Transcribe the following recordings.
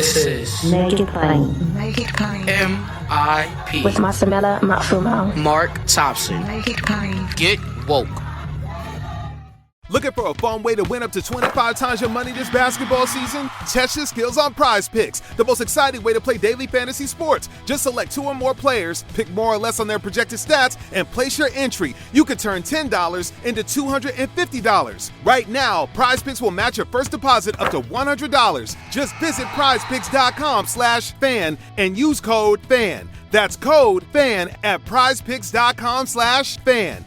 This is Make It Plain. Make It Plain. MIP With Masamela Matfumo. Mark Thompson. Make It Plain. Get woke. Looking for a fun way to win up to 25 times your money this basketball season? Test your skills on Prize Picks, the most exciting way to play daily fantasy sports. Just select 2 or more players, pick more or less on their projected stats, and place your entry. You could turn $10 into $250. Right now, Prize Picks will match your first deposit up to $100. Just visit prizepicks.com/fan and use code FAN. That's code FAN at prizepicks.com/fan.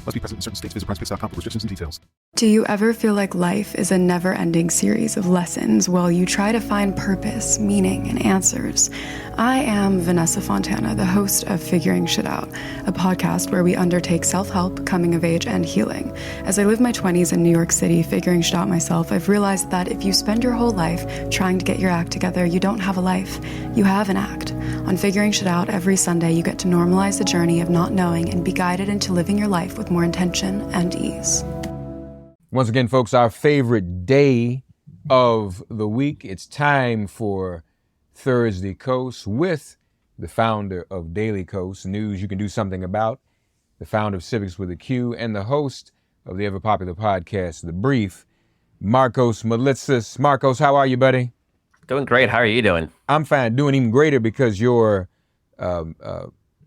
Must be present in certain states. Visit prizepicks.com for restrictions and details. Do you ever feel like life is a never-ending series of lessons while you try to find purpose, meaning, and answers? I am Vanessa Fontana, the host of Figuring Shit Out, a podcast where we undertake self-help, coming of age, and healing. As I live my 20s in New York City figuring shit out myself, I've realized that if you spend your whole life trying to get your act together, you don't have a life. You have an act. On Figuring Shit Out, every Sunday you get to normalize the journey of not knowing and be guided into living your life with more intention and ease. Once again, folks, our favorite day of the week. It's time for Thursday Coast with the founder of Daily Coast, news you can do something about, the founder of Civics with a Q, and the host of the ever-popular podcast, The Brief, Marcos Melitsas. Marcos, how are you, buddy? Doing great. How are you doing? I'm fine. Doing even greater because your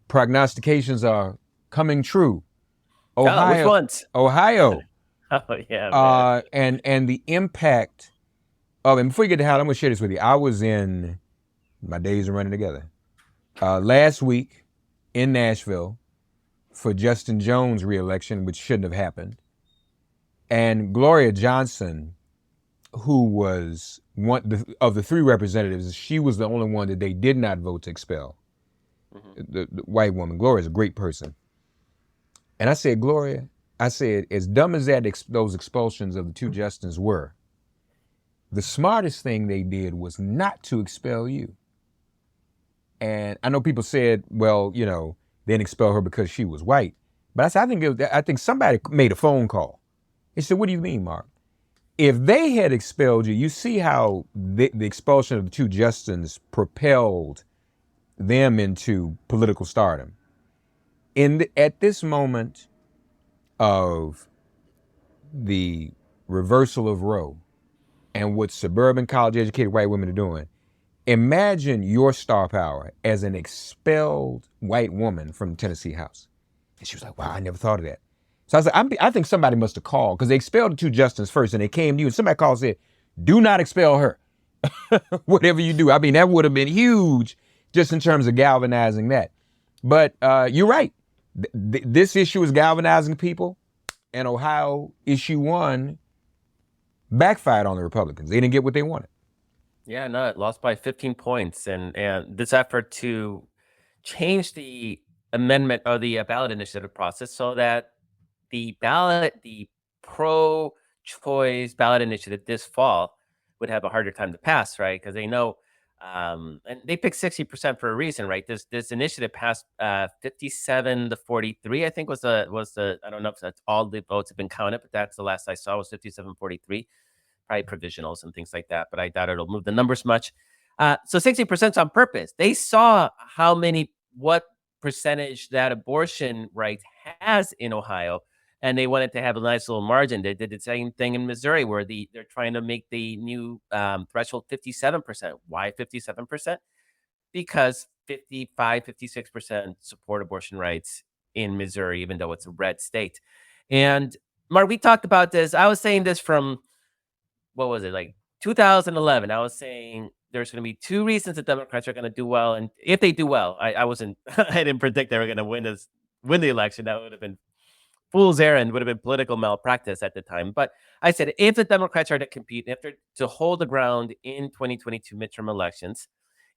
prognostications are coming true. Ohio, which ones? Ohio. Oh, yeah. And the impact of, and before you get to how, I'm going to share this with you. I was in, my days are running together, last week in Nashville for Justin Jones' reelection, which shouldn't have happened. And Gloria Johnson, who was one of the 3 representatives, she was the only one that they did not vote to expel. Mm-hmm. The white woman. Gloria's a great person. And I said, Gloria, as dumb as those expulsions of the 2 Justins were, the smartest thing they did was not to expel you. And I know people said, well, you know, they didn't expel her because she was white. But I said, I think somebody made a phone call. They said, what do you mean, Mark? If they had expelled you, you see how the expulsion of the 2 Justins propelled them into political stardom. At this moment of the reversal of Roe and what suburban college-educated white women are doing, imagine your star power as an expelled white woman from the Tennessee House. And she was like, wow, I never thought of that. So I said, I think somebody must have called because they expelled the 2 Justins first and they came to you and somebody called and said, do not expel her. Whatever you do. I mean, that would have been huge just in terms of galvanizing that. But you're right. This issue is galvanizing people, and Ohio issue 1 backfired on the Republicans. They didn't get what they wanted. Yeah, no, it lost by 15 points. And this effort to change the amendment or the ballot initiative process so that the pro-choice ballot initiative this fall would have a harder time to pass, right? Because they know, and they picked 60% for a reason, right? This initiative passed 57-43, I think was the I don't know if that's all the votes have been counted, but that's the last I saw was 57-43, probably provisionals and things like that. But I doubt it'll move the numbers much. So 60% on purpose. They saw what percentage that abortion right has in Ohio, and they wanted to have a nice little margin. They did the same thing in Missouri, where they're trying to make the new threshold 57%. Why 57%? Because 56% support abortion rights in Missouri, even though it's a red state. And Mark, we talked about this. I was saying this from, what was it, like 2011. I was saying there's going to be 2 reasons the Democrats are going to do well. And if they do well, I didn't predict they were going to win the election. That would have been fool's errand, would have been political malpractice at the time. But I said, if the Democrats are to compete, if they're to hold the ground in 2022 midterm elections,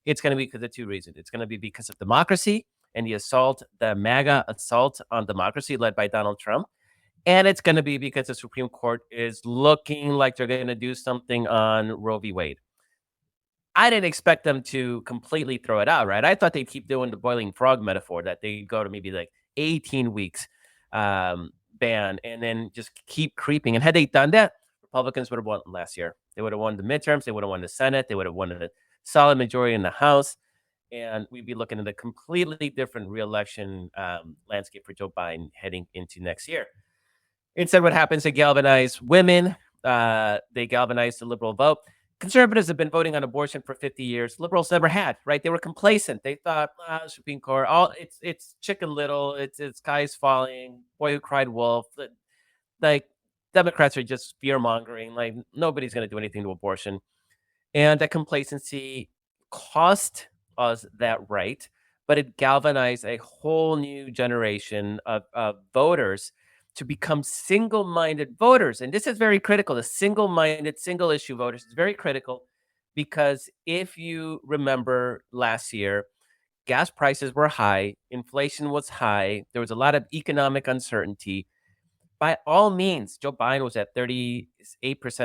it's going to be because of 2 reasons. It's going to be because of democracy and the MAGA assault on democracy led by Donald Trump. And it's going to be because the Supreme Court is looking like they're going to do something on Roe v. Wade. I didn't expect them to completely throw it out, right? I thought they'd keep doing the boiling frog metaphor, that they go to maybe like 18 weeks ban and then just keep creeping. And had they done that, Republicans would have won last year. They would have won the midterms. They would have won the Senate. They would have won the solid majority in the House, and we'd be looking at a completely different re-election landscape for Joe Biden heading into next year. Instead, what happens? They galvanize women. They galvanize the liberal vote. Conservatives have been voting on abortion for 50 years. Liberals never had, right? They were complacent. They thought, Supreme Court, it's Chicken Little, it's skies falling, boy who cried wolf. Like, Democrats are just fear mongering. Like, nobody's going to do anything to abortion, and that complacency cost us that right, but it galvanized a whole new generation of voters to become single-minded voters. And this is very critical. The single-minded, single-issue voters is very critical, because if you remember last year, gas prices were high, inflation was high, there was a lot of economic uncertainty. By all means, Joe Biden was at 38%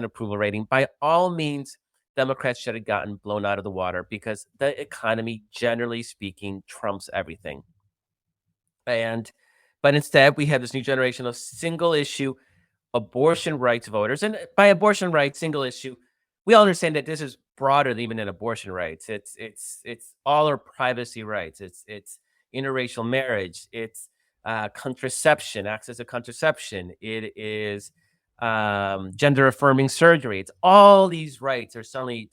approval rating. By all means, Democrats should have gotten blown out of the water, because the economy, generally speaking, trumps everything. But instead, we have this new generation of single issue abortion rights voters. And by abortion rights, single issue, we all understand that this is broader than even in abortion rights. It's all our privacy rights. It's interracial marriage. It's contraception, access to contraception. It is gender affirming surgery. It's all these rights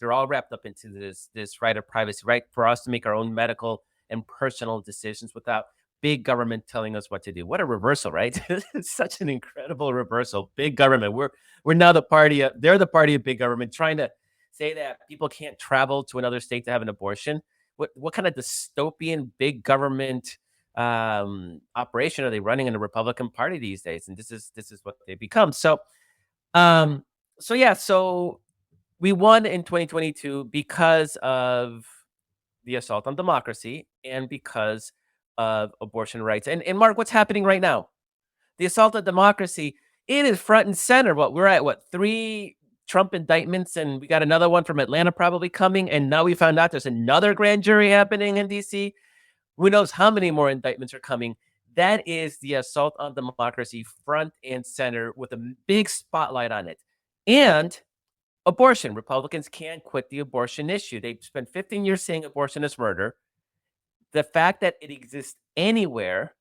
they're all wrapped up into this right of privacy, right, for us to make our own medical and personal decisions without big government telling us what to do. What a reversal, right? It's such an incredible reversal. Big government. We're now they're the party of big government, trying to say that people can't travel to another state to have an abortion. What kind of dystopian big government operation are they running in the Republican Party these days? And this is what they become. So we won in 2022 because of the assault on democracy and because of abortion rights. And Mark, what's happening right now? The assault on democracy, it is front and center. We're at 3 Trump indictments, and we got another one from Atlanta probably coming. And now we found out there's another grand jury happening in DC. Who knows how many more indictments are coming? That is the assault on democracy front and center, with a big spotlight on it. And abortion. Republicans can't quit the abortion issue. They've spent 15 years saying abortion is murder. The fact that it exists anywhere,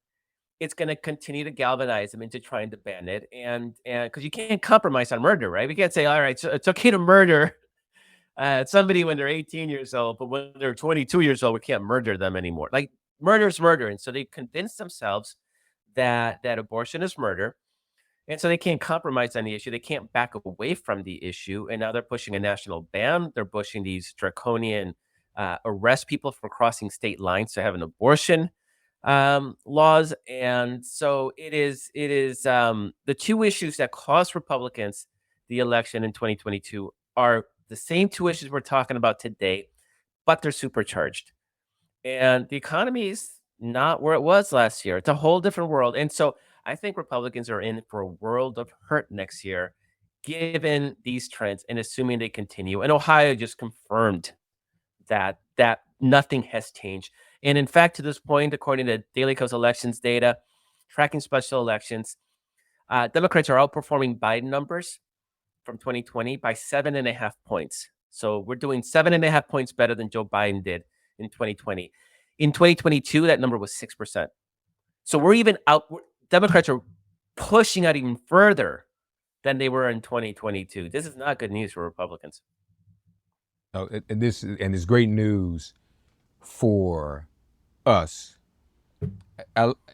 it's going to continue to galvanize them into trying to ban it. And because you can't compromise on murder, right? We can't say, all right, so it's okay to murder somebody when they're 18 years old, but when they're 22 years old, we can't murder them anymore. Like, murder is murder. And so they convince themselves that abortion is murder. And so they can't compromise on the issue. They can't back away from the issue. And now they're pushing a national ban. They're pushing these draconian arrest people for crossing state lines to have an abortion laws. And so it is the two issues that cost Republicans the election in 2022 are the same 2 issues we're talking about today, but they're supercharged. And the economy is not where it was last year. It's a whole different world. And so I think Republicans are in for a world of hurt next year, given these trends and assuming they continue. And Ohio just confirmed that nothing has changed. And in fact, to this point, according to Daily Kos elections data, tracking special elections, Democrats are outperforming Biden numbers from 2020 by 7.5 points. So we're doing 7.5 points better than Joe Biden did in 2020. In 2022, that number was 6%. So we're even out. Democrats are pushing out even further than they were in 2022. This is not good news for Republicans. Oh, and this is great news for us.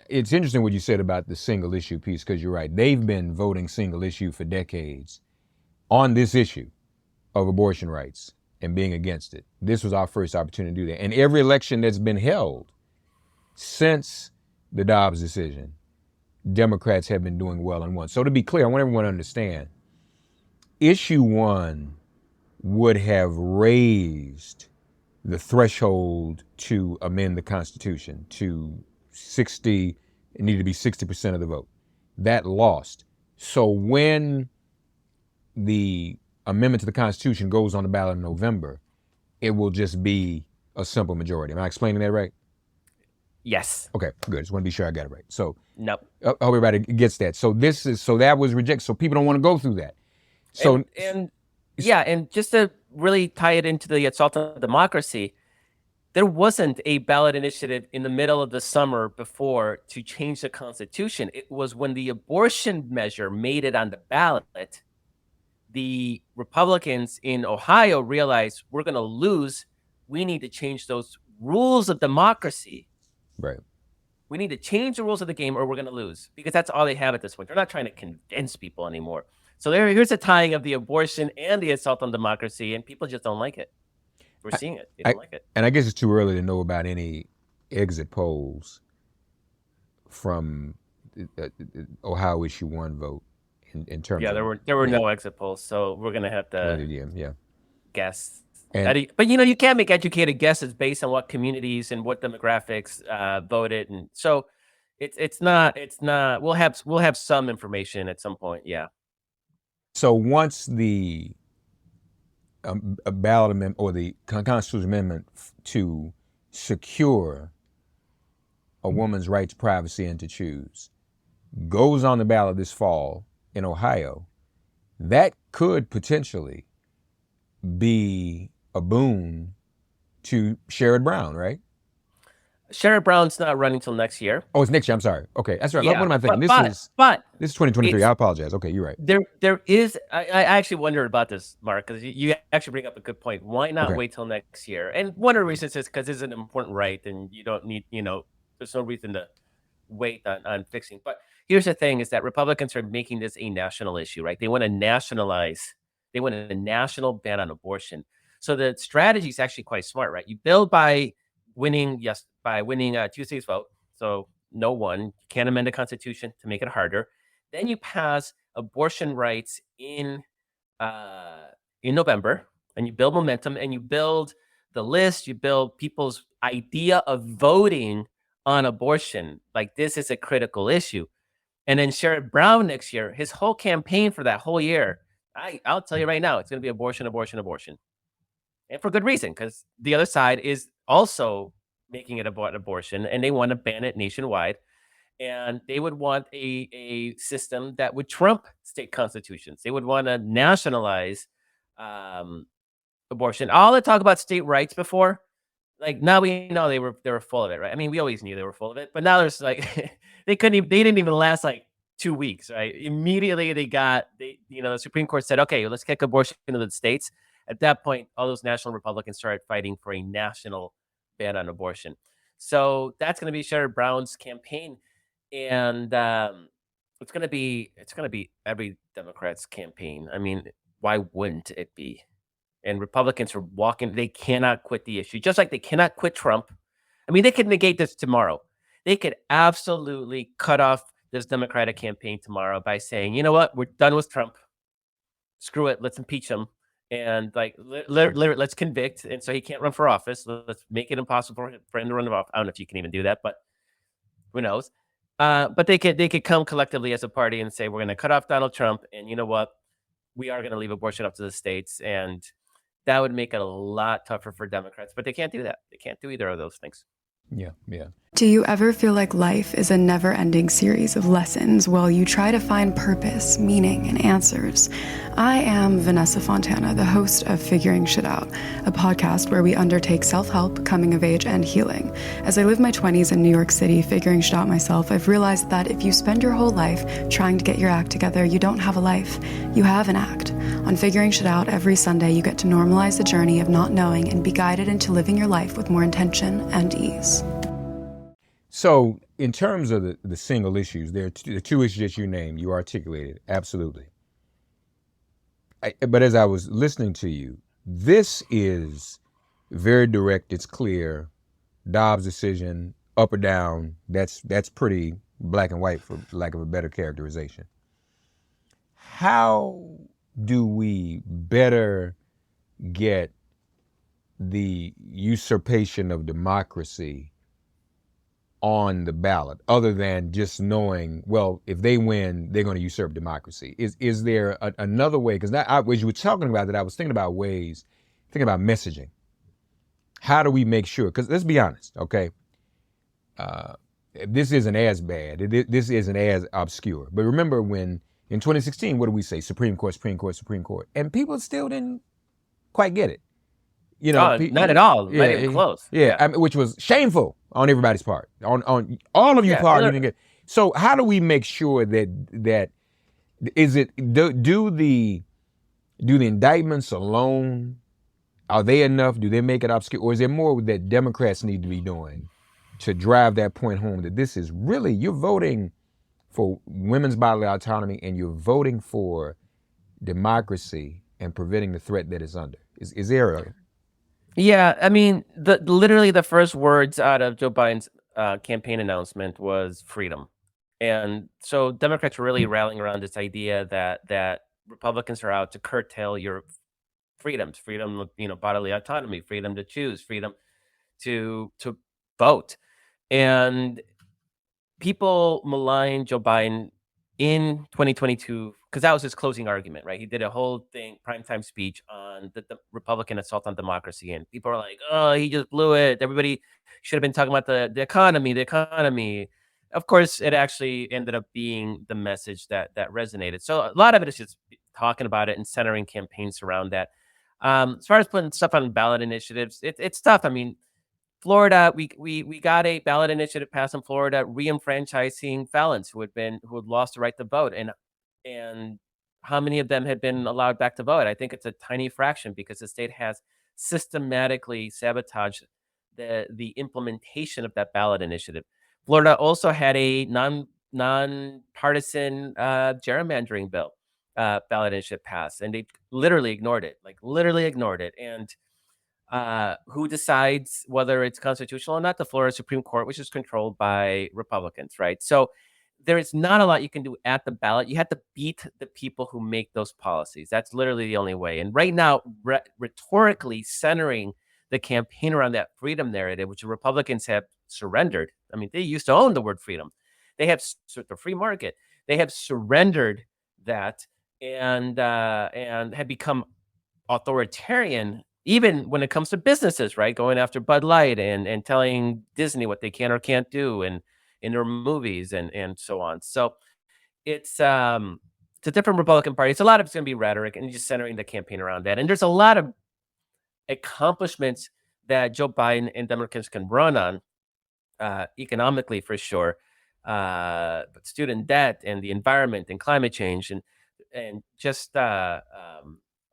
It's interesting what you said about the single issue piece, because you're right. They've been voting single issue for decades on this issue of abortion rights and being against it. This was our first opportunity to do that. And every election that's been held since the Dobbs decision, Democrats have been doing well on one. So to be clear, I want everyone to understand, issue 1 would have raised the threshold to amend the Constitution to 60, it needed to be 60% of the vote. That lost. So when the amendment to the Constitution goes on the ballot in November, it will just be a simple majority. Am I explaining that right? Yes. Okay, good. Just want to be sure I got it right. So nope. I hope everybody gets that. So that was rejected. So people don't want to go through that. So and just to really tie it into the assault on democracy, there wasn't a ballot initiative in the middle of the summer before to change the Constitution. It was when the abortion measure made it on the ballot, the Republicans in Ohio realized we're going to lose. We need to change those rules of democracy. Right. We need to change the rules of the game or we're going to lose, because that's all they have at this point. They're not trying to convince people anymore. So here's a tying of the abortion and the assault on democracy, and people just don't like it. We're seeing it. They don't like it. And I guess it's too early to know about any exit polls from Ohio issue 1 vote in terms Yeah, of... there were no exit polls, so we're going to have to Yeah. guess. And, But you can't make educated guesses based on what communities and what demographics voted, and so it's not. We'll have some information at some point. Yeah. so once the a ballot amendment or the constitutional amendment to secure a woman's right to privacy and to choose goes on the ballot this fall in Ohio, that could potentially be a boon to Sherrod Brown, right? Sherrod Brown's not running till next year. Oh, it's next year. I'm sorry. Okay, that's right. Yeah, What am I thinking? but This is 2023. I apologize. Okay, you're right. There is. I actually wondered about this, Mark, because you actually bring up a good point. Why not wait till next year? And one of the reasons is because it's an important right, and you don't need. There's no reason to wait on fixing. But here's the thing: is that Republicans are making this a national issue, right? They want to nationalize. They want a national ban on abortion. So the strategy is actually quite smart, right? You build by winning Tuesday's vote. So no one, you can't amend the Constitution to make it harder. Then you pass abortion rights in November, and you build momentum, and you build the list. You build people's idea of voting on abortion. Like, this is a critical issue. And then Sherrod Brown next year, his whole campaign for that whole year, I'll tell you right now, it's going to be abortion, abortion, abortion. And for good reason, because the other side is also making it about abortion, and they want to ban it nationwide. And they would want a system that would trump state constitutions. They would want to nationalize abortion. All the talk about state rights before, like, now we know they were full of it, right? I mean, we always knew they were full of it, but now there's like they didn't even last like 2 weeks, right? Immediately the Supreme Court said, okay, let's kick abortion into the states. At that point, all those national Republicans started fighting for a national ban on abortion. So that's going to be Sherrod Brown's campaign, and it's going to be every Democrat's campaign. I mean, why wouldn't it be? And Republicans are they cannot quit the issue, just like they cannot quit Trump. I mean, they could negate this tomorrow. They could absolutely cut off this Democratic campaign tomorrow by saying, you know what, we're done with Trump. Screw it, let's impeach him. And like, let's convict, and so he can't run for office. Let's make it impossible for him to run for office. I don't know if you can even do that, but who knows? But they could come collectively as a party and say, we're going to cut off Donald Trump, and you know what? We are going to leave abortion up to the states, and that would make it a lot tougher for Democrats. But they can't do that. They can't do either of those things. Yeah. Do you ever feel like life is a never-ending series of lessons while you try to find purpose, meaning, and answers? I am Vanessa Fontana, the host of Figuring Shit Out, a podcast where we undertake self-help, coming of age, and healing. As I live my 20s in New York City figuring shit out myself, I've realized that if you spend your whole life trying to get your act together, you don't have a life. You have an act. On Figuring Shit Out, every Sunday, you get to normalize the journey of not knowing and be guided into living your life with more intention and ease. So in terms of the single issues, there are the two issues that you named, you articulated, absolutely. But as I was listening to you, this is very direct, it's clear. Dobbs' decision, up or down, that's pretty black and white, for lack of a better characterization. How do we better get the usurpation of democracy on the ballot, other than just knowing, well, if they win, they're going to usurp democracy? Is there another way? Because as you were talking about that, I was thinking about messaging. How do we make sure? Because let's be honest, okay? This isn't as bad. This isn't as obscure. But remember when, in 2016, what did we say? Supreme Court, Supreme Court, Supreme Court. And people still didn't quite get it. You know, Not at all. Not even close. Yeah, I mean, which was shameful on everybody's part, on all of you part. You didn't get. So how do we make sure that is it do the indictments alone, are they enough? Do they make it obscure, or is there more that Democrats need to be doing to drive that point home that this is really, you're voting for women's bodily autonomy and you're voting for democracy and preventing the threat that it's under? Is there a... Yeah, I mean, literally the first words out of Joe Biden's campaign announcement was freedom. And so Democrats are really rallying around this idea that Republicans are out to curtail your freedoms, freedom of, bodily autonomy, freedom to choose, freedom to vote. And people malign Joe Biden in 2022 because that was his closing argument, right? He did a whole primetime speech on the Republican assault on democracy, and people are like, "Oh, he just blew it. Everybody should have been talking about the economy, the economy." Of course, it actually ended up being the message that resonated. So a lot of it is just talking about it and centering campaigns around that. As far as putting stuff on ballot initiatives, it's tough. I mean, Florida, we got a ballot initiative passed in Florida, re-enfranchising felons who had lost the right to vote, and how many of them had been allowed back to vote? I think it's a tiny fraction because the state has systematically sabotaged the implementation of that ballot initiative. Florida also had a nonpartisan gerrymandering bill ballot initiative passed, and they literally ignored it, and who decides whether it's constitutional or not? The Florida Supreme Court, which is controlled by Republicans, right? So there is not a lot you can do at the ballot. You have to beat the people who make those policies. That's literally the only way. And right now, rhetorically centering the campaign around that freedom narrative, which the Republicans have surrendered. I mean, they used to own the word freedom. They have the free market. They have surrendered that and have become authoritarian, even when it comes to businesses, right? Going after Bud Light and telling Disney what they can or can't do and in their movies and so on. So it's a different Republican Party. It's a lot of it's going to be rhetoric and just centering the campaign around that. And there's a lot of accomplishments that Joe Biden and Democrats can run on economically for sure. But student debt and the environment and climate change and just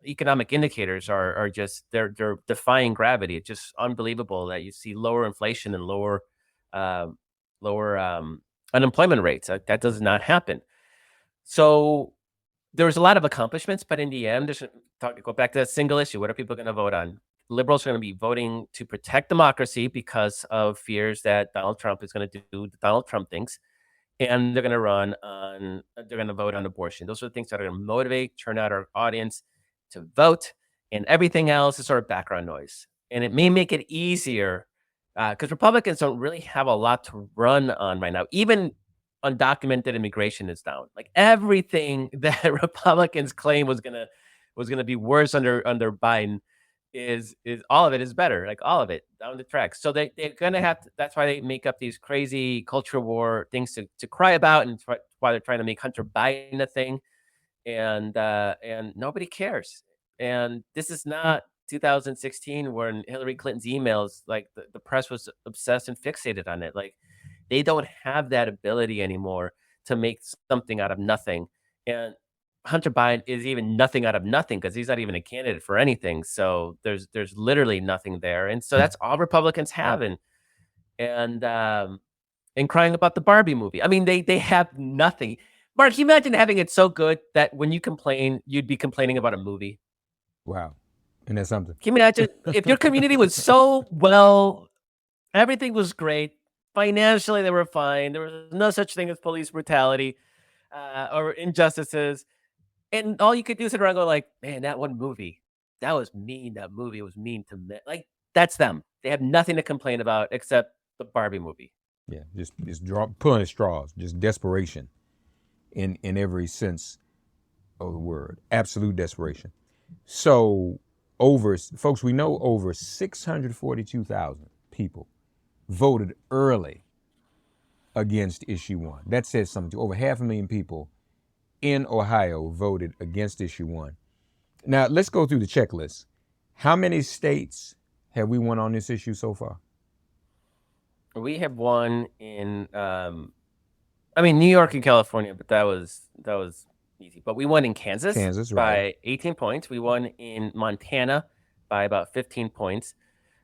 economic indicators are just they're defying gravity. It's just unbelievable that you see lower inflation and lower unemployment rates. That does not happen. So there's a lot of accomplishments, but in the end, go back to that single issue. What are people going to vote on? Liberals are going to be voting to protect democracy because of fears that Donald Trump is going to do Donald Trump things. And they're going to vote on abortion. Those are the things that are going to motivate, turn out our audience to vote, and everything else is sort of background noise. And it may make it easier because Republicans don't really have a lot to run on right now. Even undocumented immigration is down. Like everything that Republicans claim was gonna be worse under Biden is all of it is better. Like all of it down the track. So they're gonna have to. That's why they make up these crazy culture war things to cry about, and why they're trying to make Hunter Biden a thing. And nobody cares. And this is not 2016 when Hillary Clinton's emails, like the press was obsessed and fixated on it. Like they don't have that ability anymore to make something out of nothing. And Hunter Biden is even nothing out of nothing because he's not even a candidate for anything. So there's literally nothing there. And so that's all Republicans have. And crying about the Barbie movie. I mean, they have nothing. Mark, can you imagine having it so good that when you complain, you'd be complaining about a movie? Wow. And that's something. Can you imagine if your community was so well, everything was great, financially they were fine, there was no such thing as police brutality or injustices, and all you could do is sit around and go like, man, that one movie, that was mean, that movie was mean to me. Like, that's them. They have nothing to complain about except the Barbie movie. Yeah, just pulling at straws, just desperation. In every sense of the word, absolute desperation. So folks, we know over 642,000 people voted early against issue 1. That says something. Over 500,000 people in Ohio voted against issue 1. Now let's go through the checklist. How many states have we won on this issue so far? We have won in, New York and California, but that was easy. But we won in Kansas, Kansas, by right. 18 points. We won in Montana by about 15 points.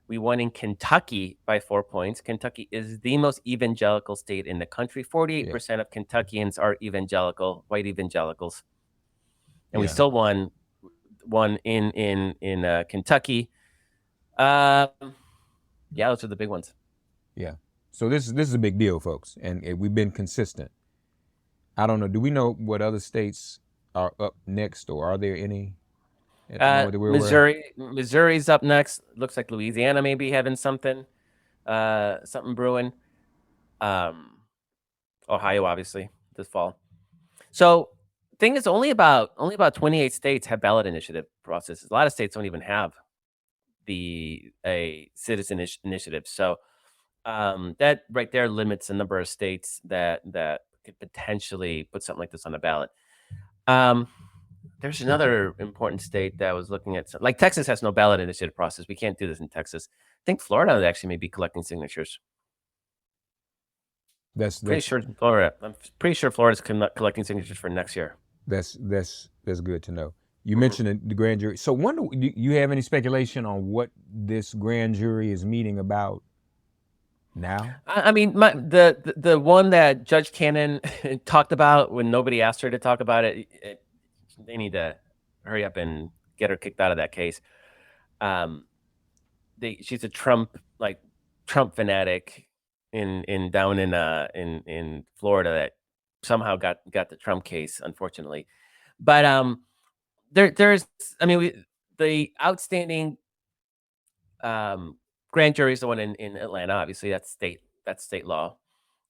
We won in Kentucky by 4 points. Kentucky is the most evangelical state in the country. 48% of Kentuckians are evangelical, white evangelicals, and we Yeah. still won in Kentucky. Yeah, those are the big ones. Yeah. So this is a big deal, folks, and we've been consistent. I don't know. Do we know what other states are up next, or are there any at the moment that we're aware of? Missouri's up next. Looks like Louisiana may be having something brewing. Ohio, obviously, this fall. So, thing is, only about 28 states have ballot initiative processes. A lot of states don't even have a citizen initiative. So, that right there limits the number of states that could potentially put something like this on the ballot. There's another important state that I was looking at. Like Texas has no ballot initiative process. We can't do this in Texas. I think Florida actually may be collecting signatures. That's Pretty sure Florida. I'm pretty sure Florida's collecting signatures for next year. that's good to know. You mentioned the grand jury. So, do you have any speculation on what this grand jury is meeting about now? I mean, the one that Judge Cannon talked about when nobody asked her to talk about it, they need to hurry up and get her kicked out of that case. She's a Trump fanatic down in Florida that somehow got the Trump case, unfortunately. But there's the outstanding grand jury is the one in Atlanta. Obviously, that's state law.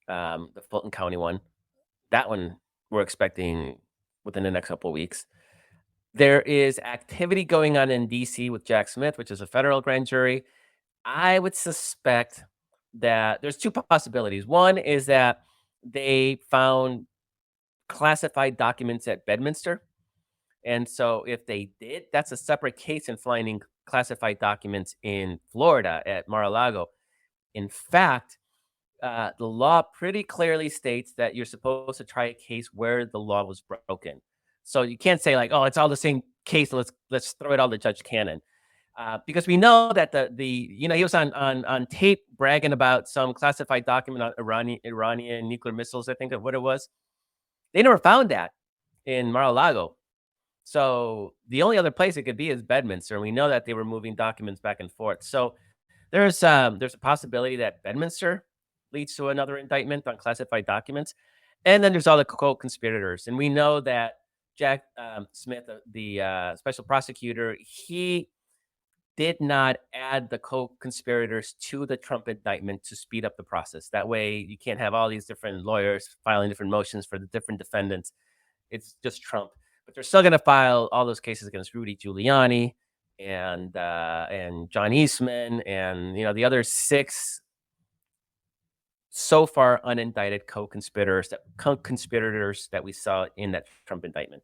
The Fulton County one, that one we're expecting within the next couple of weeks. There is activity going on in D.C. with Jack Smith, which is a federal grand jury. I would suspect that there's two possibilities. One is that they found classified documents at Bedminster. And so if they did, that's a separate case in finding classified documents in Florida at Mar-a-Lago. In fact, the law pretty clearly states that you're supposed to try a case where the law was broken. So you can't say like, oh, it's all the same case. Let's throw it all to Judge Cannon. Because we know that he was on tape bragging about some classified document on Iranian nuclear missiles, I think of what it was. They never found that in Mar-a-Lago. So the only other place it could be is Bedminster. And we know that they were moving documents back and forth. So there's a possibility that Bedminster leads to another indictment on classified documents. And then there's all the co-conspirators. And we know that Jack Smith, the special prosecutor, he did not add the co-conspirators to the Trump indictment to speed up the process. That way you can't have all these different lawyers filing different motions for the different defendants. It's just Trump. But they're still going to file all those cases against Rudy Giuliani and John Eastman and the other 6 so far unindicted co-conspirators that we saw in that Trump indictment.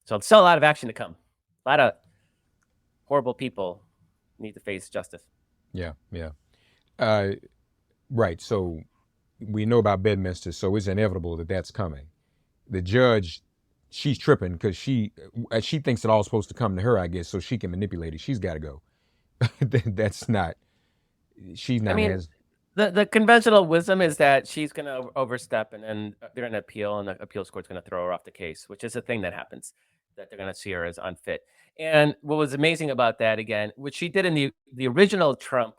So it's still a lot of action to come. A lot of horrible people need to face justice. Yeah. Right. So we know about Bedminster, so it's inevitable that that's coming. The judge, she's tripping because she thinks it all's supposed to come to her, I guess, so she can manipulate it. She's got to go. That's not. She's not. The conventional wisdom is that she's going to overstep, and then they're going to appeal, and the appeals court's going to throw her off the case, which is a thing that happens. That they're going to see her as unfit. And what was amazing about that, again, which she did in the original Trump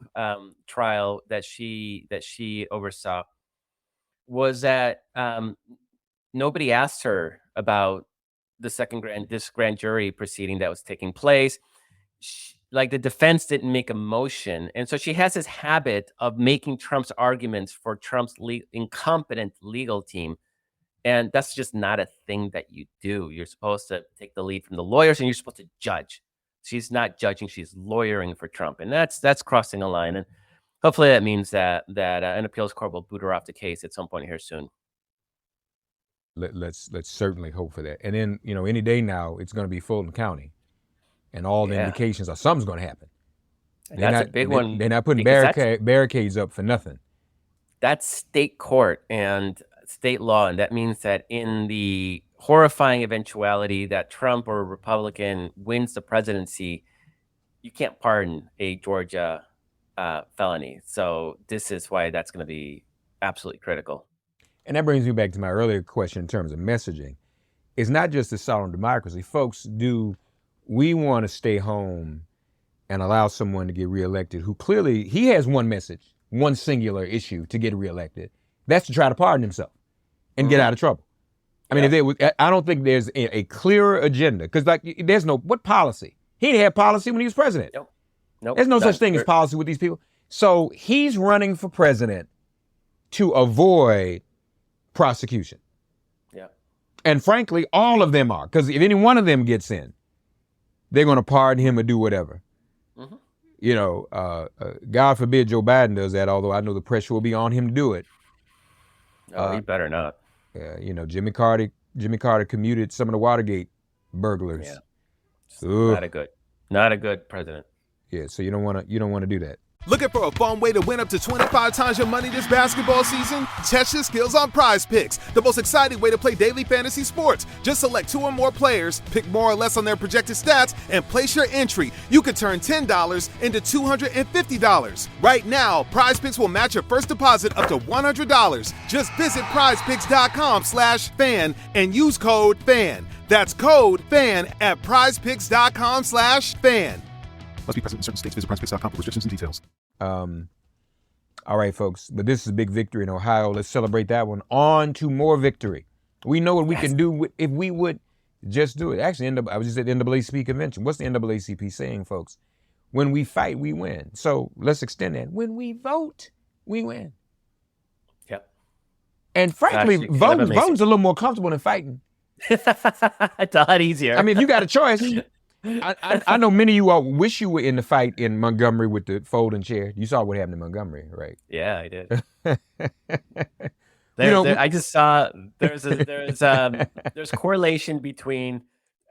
trial that she oversaw, was that nobody asked her about this grand jury proceeding that was taking place. Like the defense didn't make a motion, and so she has this habit of making Trump's arguments for Trump's incompetent legal team. And that's just not a thing that you do. You're supposed to take the lead from the lawyers, and you're supposed to judge. She's not judging; she's lawyering for Trump, and that's crossing a line. And hopefully, that means that an appeals court will boot her off the case at some point here soon. Let's certainly hope for that. And then any day now, it's going to be Fulton County. and all the indications are something's going to happen. That's a big one. They're not putting barricades up for nothing. That's state court and state law, and that means that in the horrifying eventuality that Trump or a Republican wins the presidency, you can't pardon a Georgia felony. So this is why that's going to be absolutely critical. And that brings me back to my earlier question in terms of messaging. It's not just a solemn democracy. Folks, do we want to stay home and allow someone to get reelected who clearly, he has one message, one singular issue to get reelected? That's to try to pardon himself and get out of trouble. I mean, I don't think there's a clearer agenda, because there's what policy? He didn't have policy when he was president. Nope. There's no such thing as policy with these people. So he's running for president to avoid prosecution. Yeah. And frankly, all of them are, because if any one of them gets in, they're going to pardon him or do whatever. Mm-hmm. You know, God forbid Joe Biden does that, although I know the pressure will be on him to do it. Oh, he better not. You know, Jimmy Carter commuted some of the Watergate burglars. Yeah. Not a good president. Yeah, so you don't want to do that. Looking for a fun way to win up to 25 times your money this basketball season? Test your skills on Prize Picks, the most exciting way to play daily fantasy sports. Just select 2 or more players, pick more or less on their projected stats, and place your entry. You could turn $10 into $250. Right now, Prize Picks will match your first deposit up to $100. Just visit prizepicks.com/fan and use code FAN. That's code FAN at prizepicks.com/fan. Must be present in certain states. Visit prizepicks.com for restrictions and details. All right, folks. But this is a big victory in Ohio. Let's celebrate that one. On to more victory. We know what we can do if we would just do it. Actually, I was just at the NAACP convention. What's the NAACP saying, folks? When we fight, we win. So let's extend that. When we vote, we win. Yep. And frankly, voting's a little more comfortable than fighting. It's a lot easier. I mean, if you got a choice. I know many of you all wish you were in the fight in Montgomery with the folding chair. You saw what happened in Montgomery, right? Yeah, I did. I just saw there's correlation between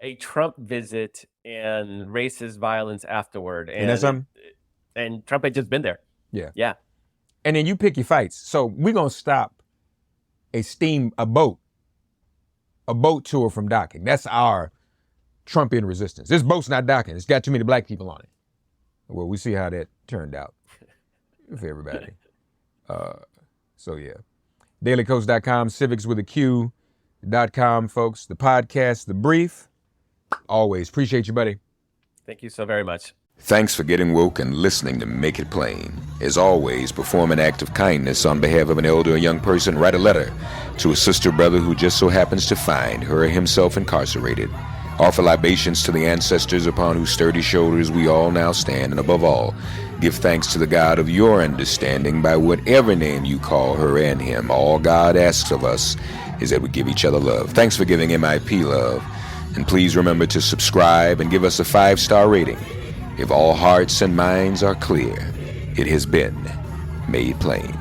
a Trump visit and racist violence afterward. And that's something? And Trump had just been there. Yeah. Yeah. And then you pick your fights. So we're going to stop a boat tour from docking. That's our Trumpian resistance. This boat's not docking. It's got too many black people on it. Well, we see how that turned out for everybody. So yeah. DailyCoast.com, civics with a Q.com, folks. The podcast, the brief. Always. Appreciate you, buddy. Thank you so very much. Thanks for getting woke and listening to Make It Plain. As always, perform an act of kindness on behalf of an elder or young person. Write a letter to a sister or brother who just so happens to find her or himself incarcerated. Offer libations to the ancestors upon whose sturdy shoulders we all now stand. And above all, give thanks to the God of your understanding by whatever name you call her and him. All God asks of us is that we give each other love. Thanks for giving MIP love. And please remember to subscribe and give us a 5-star rating. If all hearts and minds are clear, it has been made plain.